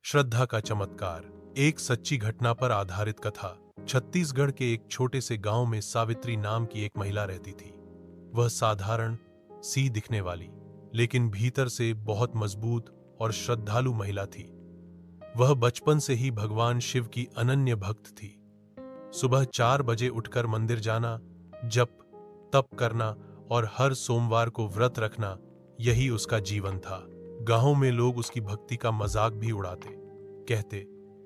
श्रद्धा का चमत्कार, एक सच्ची घटना पर आधारित कथा। छत्तीसगढ़ के एक छोटे से गांव में सावित्री नाम की एक महिला रहती थी। वह साधारण सी दिखने वाली, लेकिन भीतर से बहुत मजबूत और श्रद्धालु महिला थी। वह बचपन से ही भगवान शिव की अनन्य भक्त थी। सुबह 4 बजे उठकर मंदिर जाना, जप तप करना और हर सोमवार को व्रत रखना, यही उसका जीवन था। गांव में लोग उसकी भक्ति का मजाक भी उड़ाते, कहते,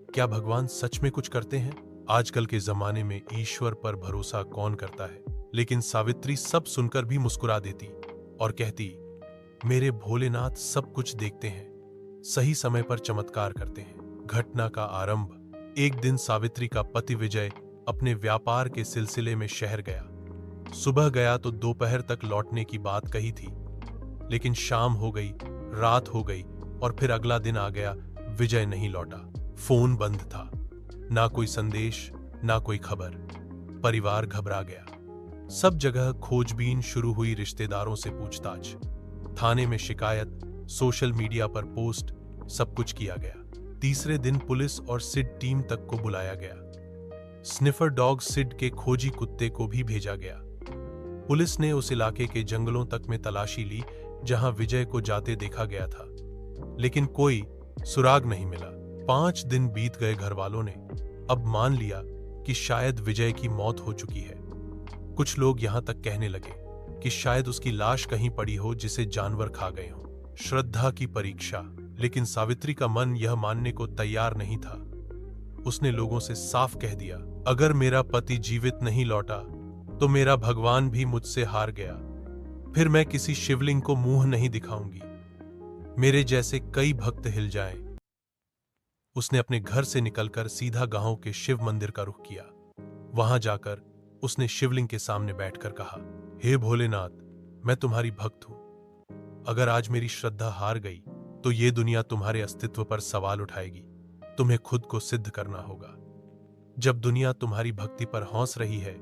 क्या भगवान सच में कुछ करते हैं? आजकल के जमाने में ईश्वर पर भरोसा कौन करता है? लेकिन सावित्री सब सुनकर भी मुस्कुरा देती और कहती, मेरे भोलेनाथ सब कुछ देखते हैं, सही समय पर चमत्कार करते हैं। घटना का आरंभ, एक दिन सावित्री का पति विजय अपने व्यापार के सिलसिले में शहर गया। सुबह गया तो दोपहर तक लौटने की बात कही थी, लेकिन शाम हो गई, रात हो गई और फिर अगला दिन आ गया, विजय नहीं लौटा। फोन बंद था, ना कोई संदेश, ना कोई खबर। परिवार घबरा गया। सब जगह खोजबीन शुरू हुई, रिश्तेदारों से पूछताछ, थाने में शिकायत, सोशल मीडिया पर पोस्ट, सब कुछ किया गया। तीसरे दिन पुलिस और सिड टीम तक को बुलाया गया। स्निफर डॉग सिड के खोजी कुत्ते को भी भेजा गया। पुलिस ने उस इलाके के जंगलों तक में तलाशी ली जहां विजय को जाते देखा गया था, लेकिन कोई सुराग नहीं मिला। 5 दिन बीत गए। घर वालों ने अब मान लिया कि शायद विजय की मौत हो चुकी है। कुछ लोग यहां तक कहने लगे कि शायद उसकी लाश कहीं पड़ी हो जिसे जानवर खा गए हों। श्रद्धा की परीक्षा, लेकिन सावित्री का मन यह मानने को तैयार नहीं था। उसने लोगों से साफ कह दिया, अगर मेरा पति जीवित नहीं लौटा तो मेरा भगवान भी मुझसे हार गया। फिर मैं किसी शिवलिंग को मुंह नहीं दिखाऊंगी, मेरे जैसे कई भक्त हिल जाएं। उसने अपने घर से निकलकर सीधा गांव के शिव मंदिर का रुख किया। वहां जाकर उसने शिवलिंग के सामने बैठकर कहा, हे भोलेनाथ, मैं तुम्हारी भक्त हूं। अगर आज मेरी श्रद्धा हार गई तो ये दुनिया तुम्हारे अस्तित्व पर सवाल उठाएगी। तुम्हें खुद को सिद्ध करना होगा। जब दुनिया तुम्हारी भक्ति पर हंस रही है,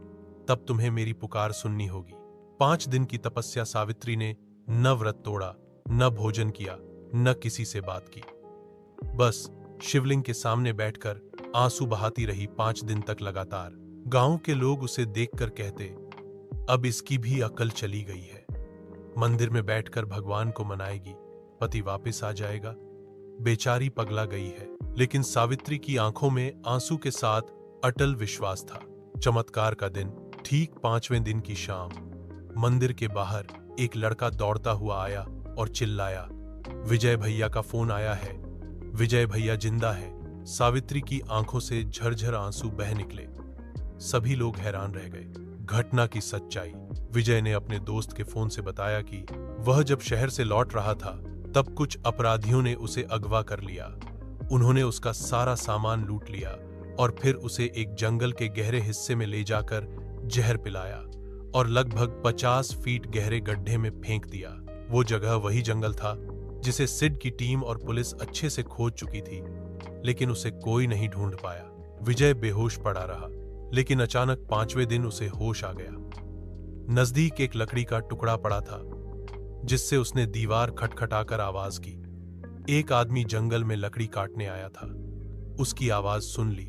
तब तुम्हें मेरी पुकार सुननी होगी। 5 दिन की तपस्या सावित्री ने न व्रत तोड़ा, न भोजन किया, न किसी से बात की। बस शिवलिंग के सामने बैठकर आंसू बहाती रही 5 दिन तक लगातार। गांव के लोग उसे देखकर कहते, अब इसकी भी अकल चली गई है। मंदिर में बैठकर भगवान को मनाएगी, पति वापस आ जाएगा। बेचारी पगला गई है। लेकिन सावित्री की आंखों में आंसू के साथ अटल विश्वास था। चमत्कार का दिन, ठीक 5वें दिन की शाम, मंदिर के बाहर एक लड़का दौड़ता हुआ आया और चिल्लाया, विजय भैया का फोन आया है, विजय भैया जिंदा है। सावित्री की आंखों से झरझर आंसू बह निकले। सभी लोग हैरान रह गए। घटना की सच्चाई, विजय ने अपने दोस्त के फोन से बताया कि वह जब शहर से लौट रहा था तब कुछ अपराधियों ने उसे अगवा कर लिया। उन्होंने उसका सारा सामान लूट लिया और फिर उसे एक जंगल के गहरे हिस्से में ले जाकर जहर पिलाया और लगभग 50 फीट गहरे गड्ढे में फेंक दिया। वो जगह वही जंगल था जिसे सिड की टीम और पुलिस अच्छे से खोज चुकी थी, लेकिन उसे कोई नहीं ढूंढ पाया। विजय बेहोश पड़ा रहा, लेकिन अचानक 5वें दिन उसे होश आ गया। नजदीक एक लकड़ी का टुकड़ा पड़ा था जिससे उसने दीवार खटखटाकर आवाज की। एक आदमी जंगल में लकड़ी काटने आया था। उसकी आवाज सुन ली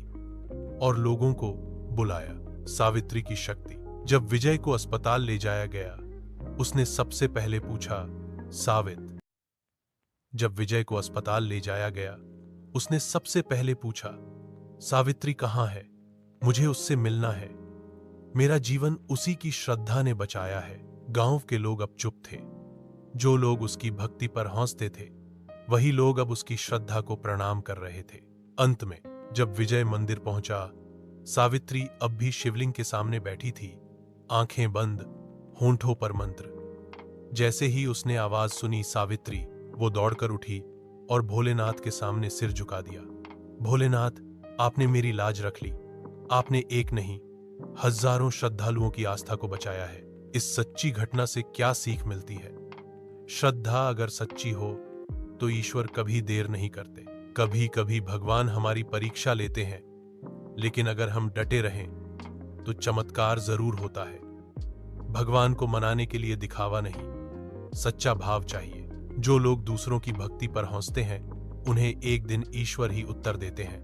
और लोगों को बुलाया। सावित्री की शक्ति। जब विजय को अस्पताल ले जाया गया, उसने सबसे पहले पूछा, सावित। जब विजय को अस्पताल ले जाया गया, उसने सबसे पहले पूछा, सावित्री कहाँ है? मुझे उससे मिलना है। मेरा जीवन उसी की श्रद्धा ने बचाया है। गांव के लोग अब चुप थे। जो लोग उसकी भक्ति पर हंसते थे, वही लोग अब उसकी श्रद्धा को प्रणाम कर रहे थे। अंत में जब विजय मंदिर पहुंचा, सावित्री अब भी शिवलिंग के सामने बैठी थी, आंखें बंद, होंठों पर मंत्र। जैसे ही उसने आवाज सुनी, सावित्री, वो दौड़कर उठी और भोलेनाथ के सामने सिर झुका दिया। भोलेनाथ, आपने मेरी लाज रख ली। आपने एक नहीं, हजारों श्रद्धालुओं की आस्था को बचाया है। इस सच्ची घटना से क्या सीख मिलती है? श्रद्धा अगर सच्ची हो तो ईश्वर कभी देर नहीं करते। कभी कभी भगवान हमारी परीक्षा लेते हैं, लेकिन अगर हम डटे रहें तो चमत्कार जरूर होता है। भगवान को मनाने के लिए दिखावा नहीं, सच्चा भाव चाहिए। जो लोग दूसरों की भक्ति पर हंसते हैं, उन्हें एक दिन ईश्वर ही उत्तर देते हैं।